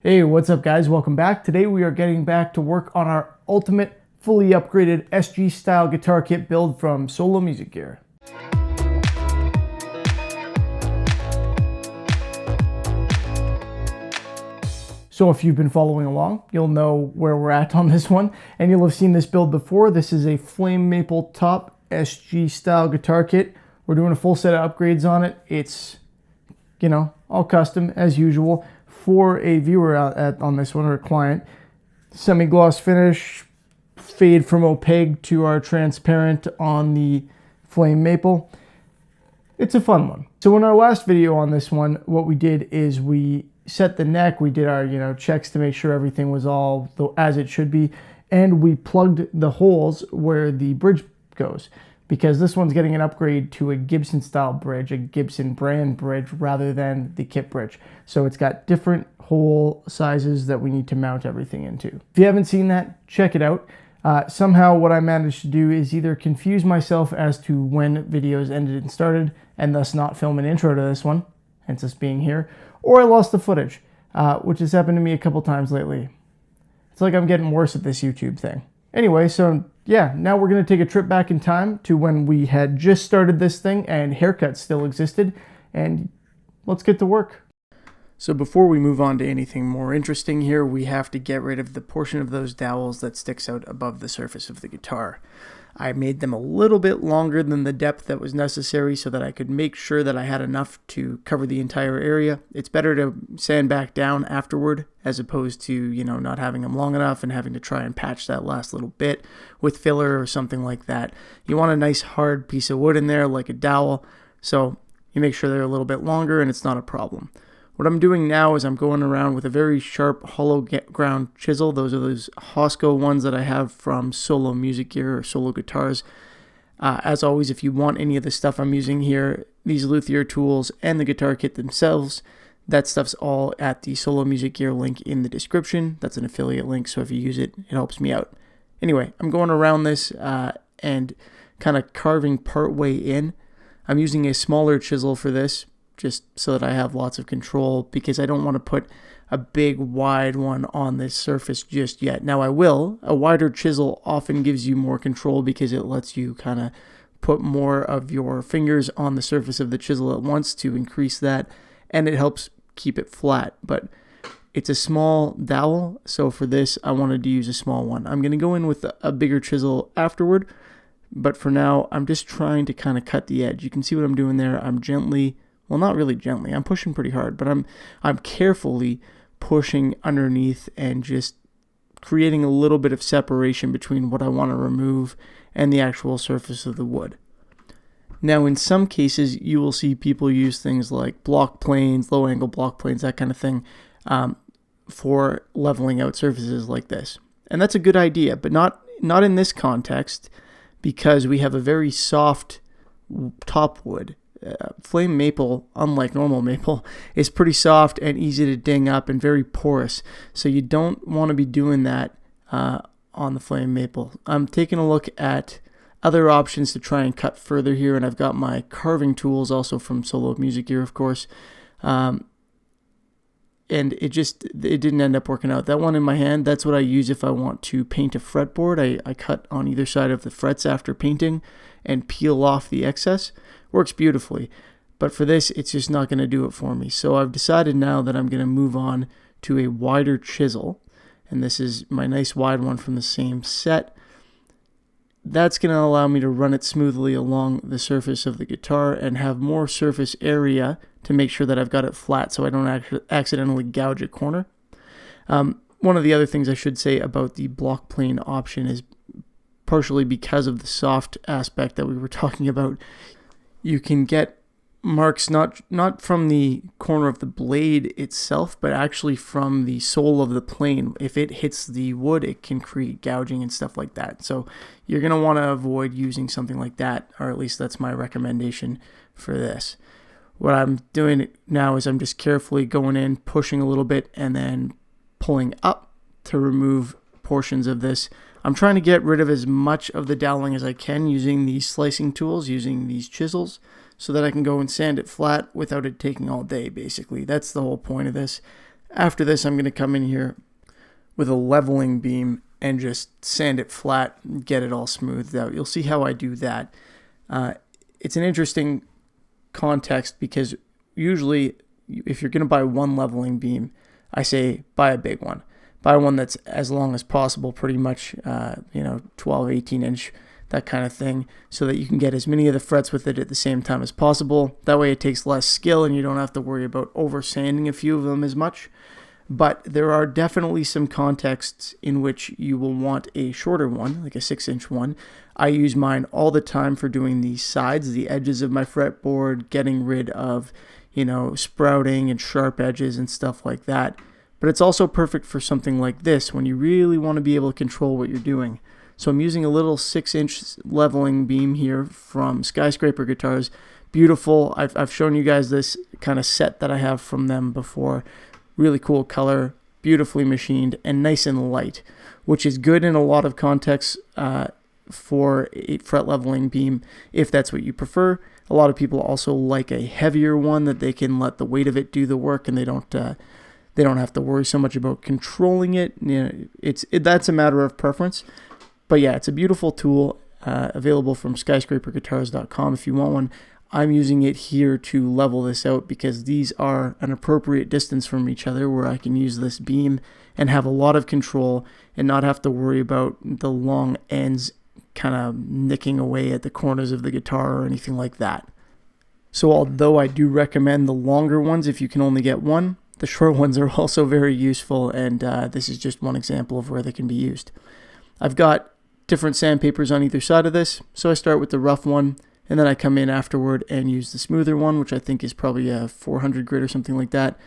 Hey, what's up guys? Welcome back. Today we are getting back to work on our ultimate fully upgraded SG style guitar kit build from Solo Music Gear. So if you've been following along, you'll know where we're at on this one, and you'll have seen this build before. This is a flame maple top SG style guitar kit. We're doing a full set of upgrades on it. It's, all custom as usual for a viewer on this one, or a client. Semi-gloss finish, fade from opaque to our transparent on the flame maple. It's a fun one. So in our last video on this one, what we did is we set the neck, we did our checks to make sure everything was all as it should be, and we plugged the holes where the bridge goes, because this one's getting an upgrade to a Gibson style bridge, a Gibson brand bridge rather than the kit bridge. So it's got different hole sizes that we need to mount everything into. If you haven't seen that, check it out. Somehow what I managed to do is either confuse myself as to when videos ended and started, and thus not film an intro to this one, hence us being here, or I lost the footage, which has happened to me a couple times lately. It's like I'm getting worse at this YouTube thing. Anyway, so yeah, now we're going to take a trip back in time to when we had just started this thing and haircuts still existed, and let's get to work. So before we move on to anything more interesting here, we have to get rid of the portion of those dowels that sticks out above the surface of the guitar. I made them a little bit longer than the depth that was necessary so that I could make sure that I had enough to cover the entire area. It's better to sand back down afterward as opposed to, not having them long enough and having to try and patch that last little bit with filler or something like that. You want a nice hard piece of wood in there like a dowel, so you make sure they're a little bit longer and it's not a problem. What I'm doing now is I'm going around with a very sharp hollow ground chisel. Those are those Hosco ones that I have from Solo Music Gear or Solo Guitars. As always, if you want any of the stuff I'm using here, these luthier tools and the guitar kit themselves, that stuff's all at the Solo Music Gear link in the description. That's an affiliate link, so if you use it, it helps me out. Anyway, I'm going around this and kind of carving part way in. I'm using a smaller chisel for this, just so that I have lots of control, because I don't want to put a big wide one on this surface just yet. Now I will. A wider chisel often gives you more control because it lets you kind of put more of your fingers on the surface of the chisel at once to increase that, and it helps keep it flat. But it's a small dowel, so for this I wanted to use a small one. I'm going to go in with a bigger chisel afterward, but for now I'm just trying to kind of cut the edge. You can see what I'm doing there. I'm gently, well, not really gently, I'm pushing pretty hard, but I'm carefully pushing underneath and just creating a little bit of separation between what I want to remove and the actual surface of the wood. Now, in some cases, you will see people use things like block planes, low angle block planes, that kind of thing, for leveling out surfaces like this. And that's a good idea, but not in this context, because we have a very soft top wood. Flame maple, unlike normal maple, is pretty soft and easy to ding up and very porous. So you don't want to be doing that on the flame maple. I'm taking a look at other options to try and cut further here, and I've got my carving tools also from Solo Music Gear, of course. And it didn't end up working out. That one in my hand, that's what I use if I want to paint a fretboard. I cut on either side of the frets after painting and peel off the excess. Works beautifully, but for this it's just not going to do it for me. So I've decided now that I'm going to move on to a wider chisel, and this is my nice wide one from the same set. That's going to allow me to run it smoothly along the surface of the guitar and have more surface area to make sure that I've got it flat so I don't accidentally gouge a corner. One of the other things I should say about the block plane option is, partially because of the soft aspect that we were talking about, you can get marks not from the corner of the blade itself, but actually from the sole of the plane. If it hits the wood, it can create gouging and stuff like that. So you're going to want to avoid using something like that, or at least that's my recommendation for this. What I'm doing now is I'm just carefully going in, pushing a little bit, and then pulling up to remove portions of this. I'm trying to get rid of as much of the doweling as I can using these slicing tools, using these chisels, so that I can go and sand it flat without it taking all day, basically. That's the whole point of this. After this, I'm going to come in here with a leveling beam and just sand it flat and get it all smoothed out. You'll see how I do that. It's an interesting context because usually if you're going to buy one leveling beam, I say buy a big one. Buy one that's as long as possible, pretty much, 12, 18 inch, that kind of thing, so that you can get as many of the frets with it at the same time as possible. That way it takes less skill and you don't have to worry about over sanding a few of them as much. But there are definitely some contexts in which you will want a shorter one, like a 6-inch one. I use mine all the time for doing the sides, the edges of my fretboard, getting rid of, sprouting and sharp edges and stuff like that. But it's also perfect for something like this when you really want to be able to control what you're doing. So I'm using a little 6-inch leveling beam here from Skyscraper Guitars. Beautiful. I've shown you guys this kind of set that I have from them before. Really cool color, beautifully machined, and nice and light, which is good in a lot of contexts for a fret leveling beam if that's what you prefer. A lot of people also like a heavier one that they can let the weight of it do the work and they don't have to worry so much about controlling it. That's a matter of preference. But yeah, it's a beautiful tool available from skyscraperguitars.com if you want one. I'm using it here to level this out because these are an appropriate distance from each other where I can use this beam and have a lot of control and not have to worry about the long ends kind of nicking away at the corners of the guitar or anything like that. So although I do recommend the longer ones if you can only get one, the short ones are also very useful, and this is just one example of where they can be used. I've got different sandpapers on either side of this, so I start with the rough one, and then I come in afterward and use the smoother one, which I think is probably a 400 grit or something like that.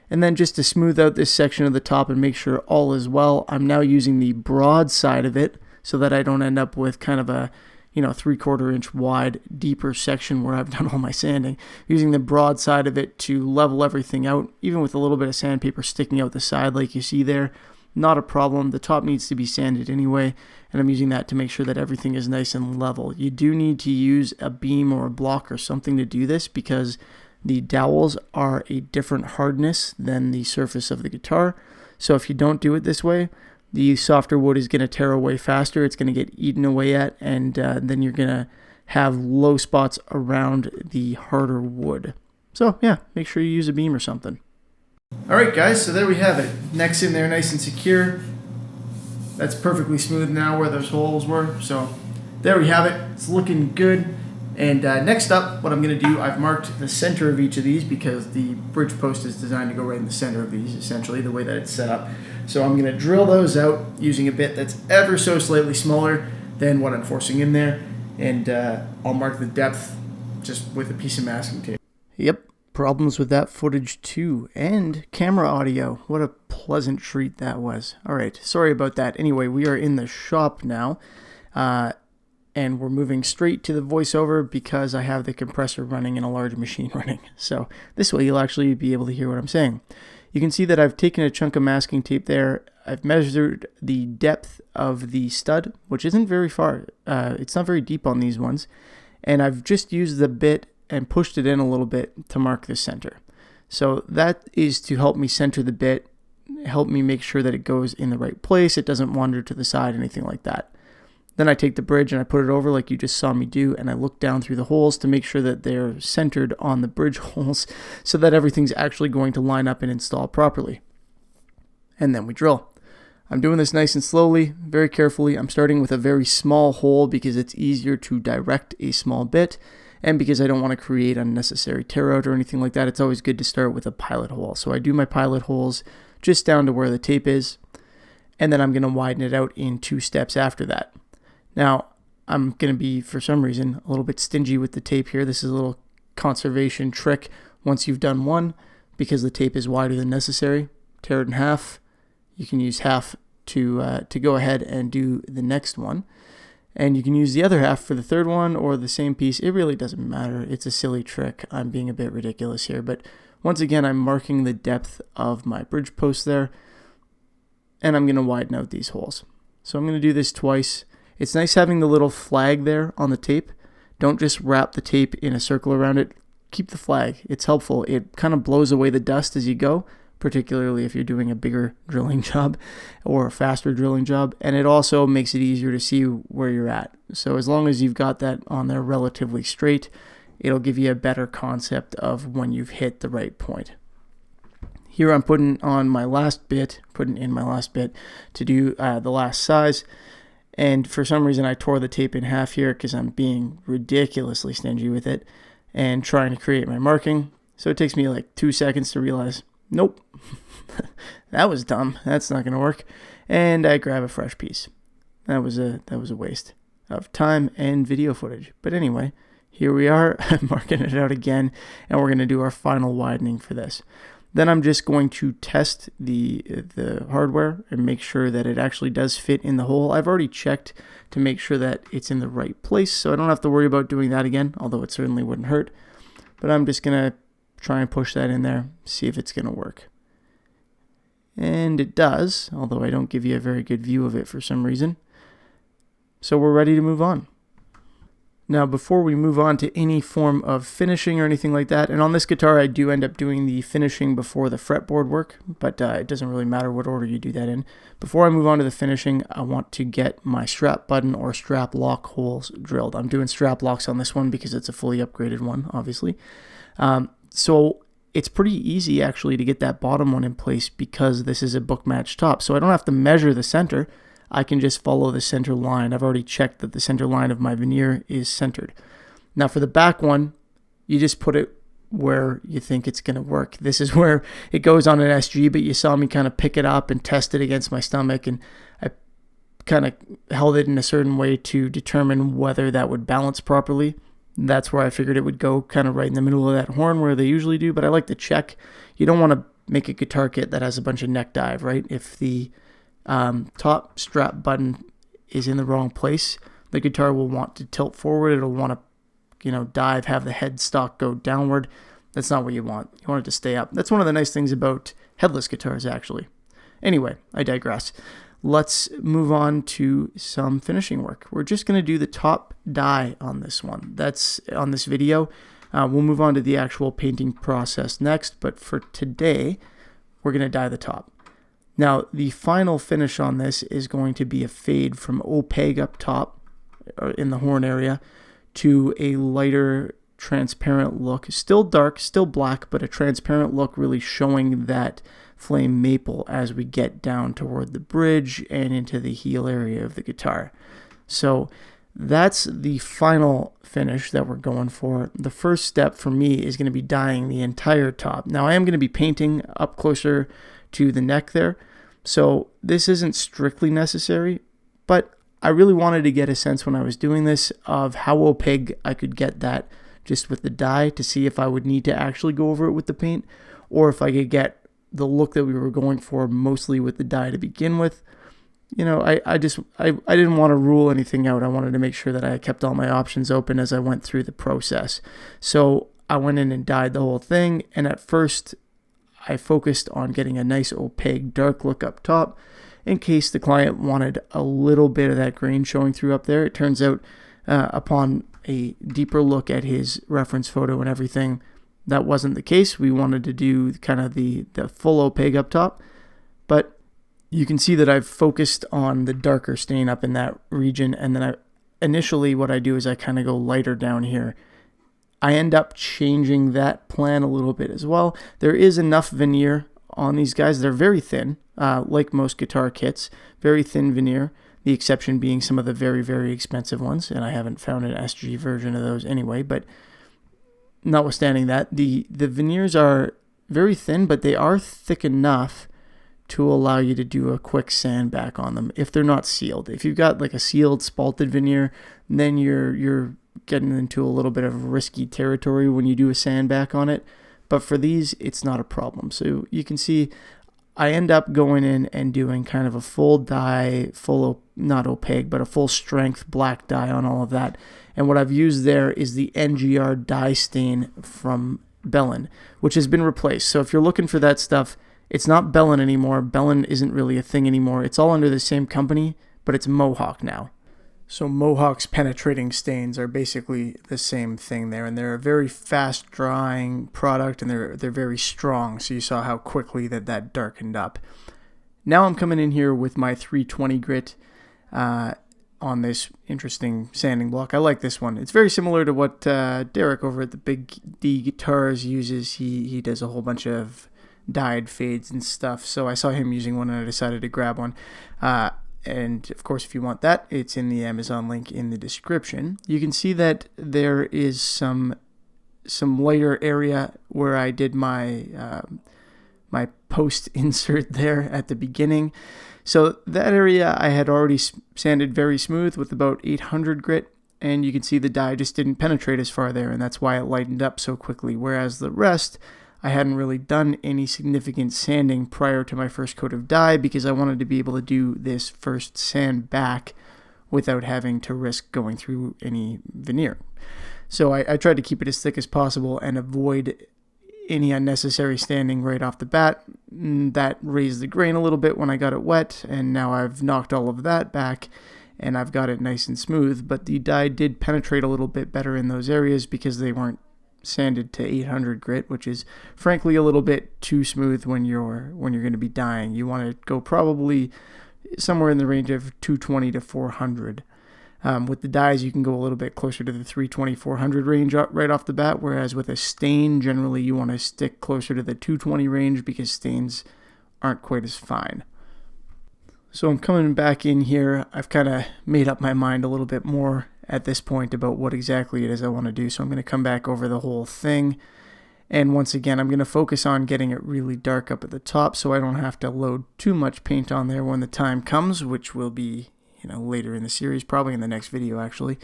And then just to smooth out this section of the top and make sure all is well, I'm now using the broad side of it so that I don't end up with kind of a 3/4 inch wide, deeper section where I've done all my sanding. Using the broad side of it to level everything out, even with a little bit of sandpaper sticking out the side like you see there. Not a problem. The top needs to be sanded anyway, and I'm using that to make sure that everything is nice and level. You do need to use a beam or a block or something to do this because the dowels are a different hardness than the surface of the guitar. So if you don't do it this way, the softer wood is going to tear away faster. It's going to get eaten away at, and then you're going to have low spots around the harder wood. So yeah, make sure you use a beam or something. Alright guys, so there we have it. Neck's in there nice and secure. That's perfectly smooth now where those holes were. So there we have it. It's looking good. And next up, what I'm going to do, I've marked the center of each of these because the bridge post is designed to go right in the center of these, essentially, the way that it's set up. So I'm going to drill those out using a bit that's ever so slightly smaller than what I'm forcing in there. And I'll mark the depth just with a piece of masking tape. Yep. Problems with that footage too, and camera audio. What a pleasant treat that was. Alright, sorry about that. Anyway, we are in the shop now, and we're moving straight to the voiceover because I have the compressor running and a large machine running. So this way you'll actually be able to hear what I'm saying. You can see that I've taken a chunk of masking tape there. I've measured the depth of the stud, which isn't very far. It's not very deep on these ones. And I've just used the bit and pushed it in a little bit to mark the center. So that is to help me center the bit, help me make sure that it goes in the right place, it doesn't wander to the side, anything like that. Then I take the bridge and I put it over like you just saw me do, and I look down through the holes to make sure that they're centered on the bridge holes so that everything's actually going to line up and install properly. And then we drill. I'm doing this nice and slowly, very carefully. I'm starting with a very small hole because it's easier to direct a small bit, and because I don't want to create unnecessary tear out or anything like that. It's always good to start with a pilot hole. So I do my pilot holes just down to where the tape is, and then I'm going to widen it out in 2 steps after that. Now, I'm going to be, for some reason, a little bit stingy with the tape here. This is a little conservation trick. Once you've done one, because the tape is wider than necessary, tear it in half. You can use half to go ahead and do the next one. And you can use the other half for the third one or the same piece. It really doesn't matter. It's a silly trick. I'm being a bit ridiculous here. But once again, I'm marking the depth of my bridge post there. And I'm going to widen out these holes. So I'm going to do this twice. It's nice having the little flag there on the tape. Don't just wrap the tape in a circle around it. Keep the flag. It's helpful. It kind of blows away the dust as you go, particularly if you're doing a bigger drilling job or a faster drilling job. And it also makes it easier to see where you're at. So as long as you've got that on there relatively straight, it'll give you a better concept of when you've hit the right point. Here I'm putting in my last bit to do the last size. And for some reason I tore the tape in half here because I'm being ridiculously stingy with it and trying to create my marking. So it takes me like 2 seconds to realize, nope, that was dumb. That's not going to work. And I grab a fresh piece. That was a waste of time and video footage. But anyway, here we are. I'm marking it out again, and we're going to do our final widening for this. Then I'm just going to test the hardware and make sure that it actually does fit in the hole. I've already checked to make sure that it's in the right place, so I don't have to worry about doing that again, although it certainly wouldn't hurt. But I'm just going to try and push that in there, see if it's going to work. And it does, although I don't give you a very good view of it for some reason. So we're ready to move on. Now, before we move on to any form of finishing or anything like that, and on this guitar I do end up doing the finishing before the fretboard work, but it doesn't really matter what order you do that in. Before I move on to the finishing, I want to get my strap button or strap lock holes drilled. I'm doing strap locks on this one because it's a fully upgraded one, obviously. So it's pretty easy actually to get that bottom one in place because this is a book match top. So I don't have to measure the center. I can just follow the center line. I've already checked that the center line of my veneer is centered. Now for the back one, you just put it where you think it's going to work. This is where it goes on an SG, but you saw me kind of pick it up and test it against my stomach, and I kind of held it in a certain way to determine whether that would balance properly. That's where I figured it would go, kind of right in the middle of that horn where they usually do, but I like to check. You don't want to make a guitar kit that has a bunch of neck dive, right? If the top strap button is in the wrong place, the guitar will want to tilt forward. It'll want to, dive, have the headstock go downward. That's not what you want. You want it to stay up. That's one of the nice things about headless guitars, actually. Anyway, I digress. Let's move on to some finishing work. We're just going to do the top die on this one. That's on this video. We'll move on to the actual painting process next, but for today, we're going to die the top. Now, the final finish on this is going to be a fade from opaque up top, or in the horn area, to a lighter transparent look. Still dark, still black, but a transparent look, really showing that flame maple as we get down toward the bridge and into the heel area of the guitar. So that's the final finish that we're going for. The first step for me is going to be dyeing the entire top. Now, I am going to be painting up closer to the neck there, so this isn't strictly necessary, but I really wanted to get a sense when I was doing this of how opaque I could get that just with the dye to see if I would need to actually go over it with the paint, or if I could get the look that we were going for mostly with the dye to begin with. I didn't want to rule anything out. I wanted to make sure that I kept all my options open as I went through the process. So I went in and dyed the whole thing, and at first I focused on getting a nice opaque dark look up top in case the client wanted a little bit of that grain showing through up there. It turns out upon a deeper look at his reference photo and everything, that wasn't the case. We wanted to do kind of the full opaque up top, but you can see that I've focused on the darker stain up in that region, and then initially what I do is I kind of go lighter down here. I end up changing that plan a little bit as well. There is enough veneer on these guys. They're very thin, like most guitar kits, very thin veneer, the exception being some of the very, very expensive ones, and I haven't found an SG version of those anyway, but notwithstanding that, the veneers are very thin, but they are thick enough to allow you to do a quick sand back on them if they're not sealed. If you've got like a sealed spalted veneer, then you're getting into a little bit of risky territory when you do a sand back on it. But for these, it's not a problem. So you can see I end up going in and doing kind of a full dye, not opaque, but a full strength black dye on all of that. And what I've used there is the NGR dye stain from Bellin, which has been replaced. So if you're looking for that stuff, it's not Bellin anymore. Bellin isn't really a thing anymore. It's all under the same company, but it's Mohawk now. So Mohawk's penetrating stains are basically the same thing there, and they're a very fast drying product, and they're very strong. So you saw how quickly that darkened up. Now I'm coming in here with my 320 grit on this interesting sanding block. I like this one. It's very similar to what Derek over at the Big D Guitars uses. He does a whole bunch of dyed fades and stuff. So I saw him using one and I decided to grab one. And of course, if you want that, it's in the Amazon link in the description. You can see that there is some lighter area where I did my my post insert there at the beginning. So that area I had already sanded very smooth with about 800 grit, and you can see the dye just didn't penetrate as far there, and that's why it lightened up so quickly. Whereas the rest, I hadn't really done any significant sanding prior to my first coat of dye because I wanted to be able to do this first sand back without having to risk going through any veneer. So I tried to keep it as thick as possible and avoid any unnecessary sanding right off the bat. That raised the grain a little bit when I got it wet, and now I've knocked all of that back and I've got it nice and smooth. But the dye did penetrate a little bit better in those areas because they weren't sanded to 800 grit, which is frankly a little bit too smooth when you're going to be dyeing. You want to go probably somewhere in the range of 220 to 400. With the dyes, you can go a little bit closer to the 320, 400 range right off the bat, whereas with a stain, generally you want to stick closer to the 220 range because stains aren't quite as fine. So I'm coming back in here. I've kind of made up my mind a little bit more at this point about what exactly it is I want to do. So I'm going to come back over the whole thing. And once again, I'm going to focus on getting it really dark up at the top so I don't have to load too much paint on there when the time comes, which will be later in the series, probably in the next video actually.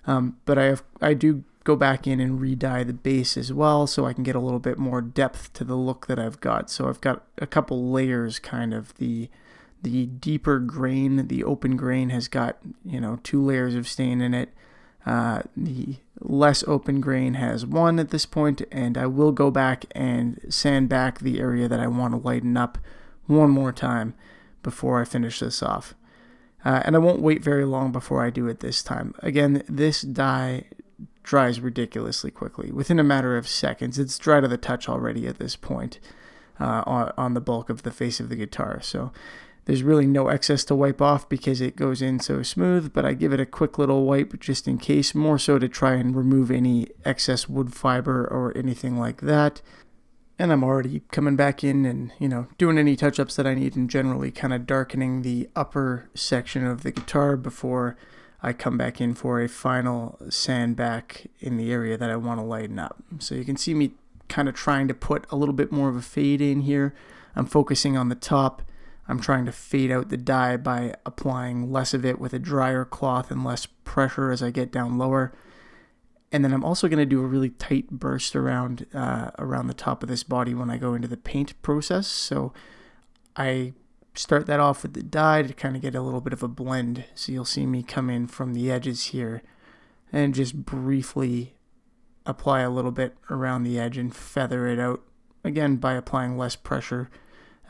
But I do go back in and re-dye the base as well so I can get a little bit more depth to the look that I've got. So I've got a couple layers, kind of the deeper grain, the open grain has got 2 layers of stain in it. The less open grain has 1 at this point, and I will go back and sand back the area that I want to lighten up one more time before I finish this off. And I won't wait very long before I do it this time. Again, this dye dries ridiculously quickly. Within a matter of seconds, it's dry to the touch already at this point on the bulk of the face of the guitar. So there's really no excess to wipe off because it goes in so smooth, but I give it a quick little wipe just in case, more so to try and remove any excess wood fiber or anything like that. And I'm already coming back in and, doing any touch-ups that I need and generally kind of darkening the upper section of the guitar before I come back in for a final sand back in the area that I want to lighten up. So you can see me kind of trying to put a little bit more of a fade in here. I'm focusing on the top. I'm trying to fade out the dye by applying less of it with a drier cloth and less pressure as I get down lower. And then I'm also going to do a really tight burst around the top of this body when I go into the paint process. So I start that off with the dye to kind of get a little bit of a blend. So you'll see me come in from the edges here and just briefly apply a little bit around the edge and feather it out, again, by applying less pressure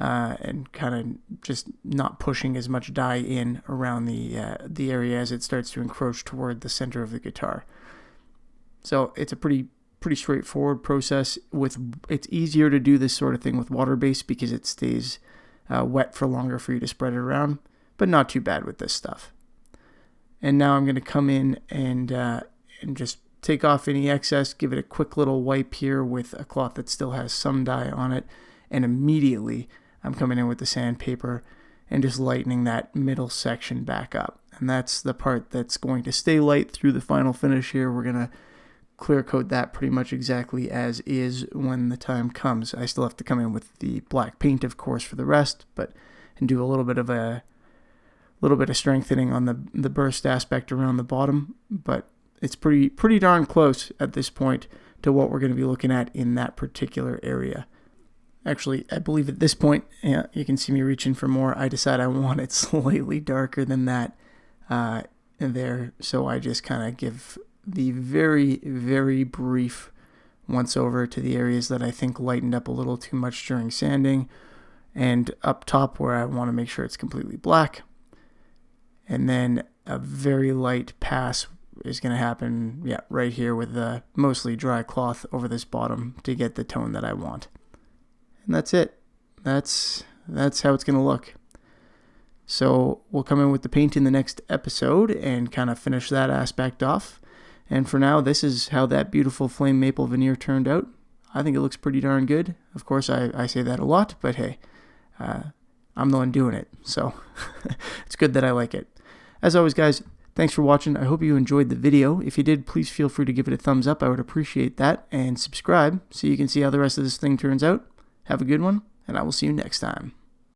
and kind of just not pushing as much dye in around the area as it starts to encroach toward the center of the guitar. So it's a pretty straightforward process. It's easier to do this sort of thing with water-based because it stays wet for longer for you to spread it around, but not too bad with this stuff. And now I'm going to come in and just take off any excess, give it a quick little wipe here with a cloth that still has some dye on it, and immediately I'm coming in with the sandpaper and just lightening that middle section back up. And that's the part that's going to stay light through the final finish here. We're going to clear coat that pretty much exactly as is when the time comes. I still have to come in with the black paint, of course, for the rest, and do a little bit of strengthening on the burst aspect around the bottom. But it's pretty darn close at this point to what we're going to be looking at in that particular area. Actually, I believe at this point, you can see me reaching for more. I decide I want it slightly darker than that there, so I just kind of give the very, very brief once over to the areas that I think lightened up a little too much during sanding, and up top where I want to make sure it's completely black. And then a very light pass is going to happen, yeah, right here with the mostly dry cloth over this bottom to get the tone that I want. And that's it. That's how it's going to look. So we'll come in with the paint in the next episode and kind of finish that aspect off. And for now, this is how that beautiful flame maple veneer turned out. I think it looks pretty darn good. Of course, I say that a lot, but hey, I'm the one doing it. So it's good that I like it. As always, guys, thanks for watching. I hope you enjoyed the video. If you did, please feel free to give it a thumbs up. I would appreciate that. And subscribe so you can see how the rest of this thing turns out. Have a good one, and I will see you next time.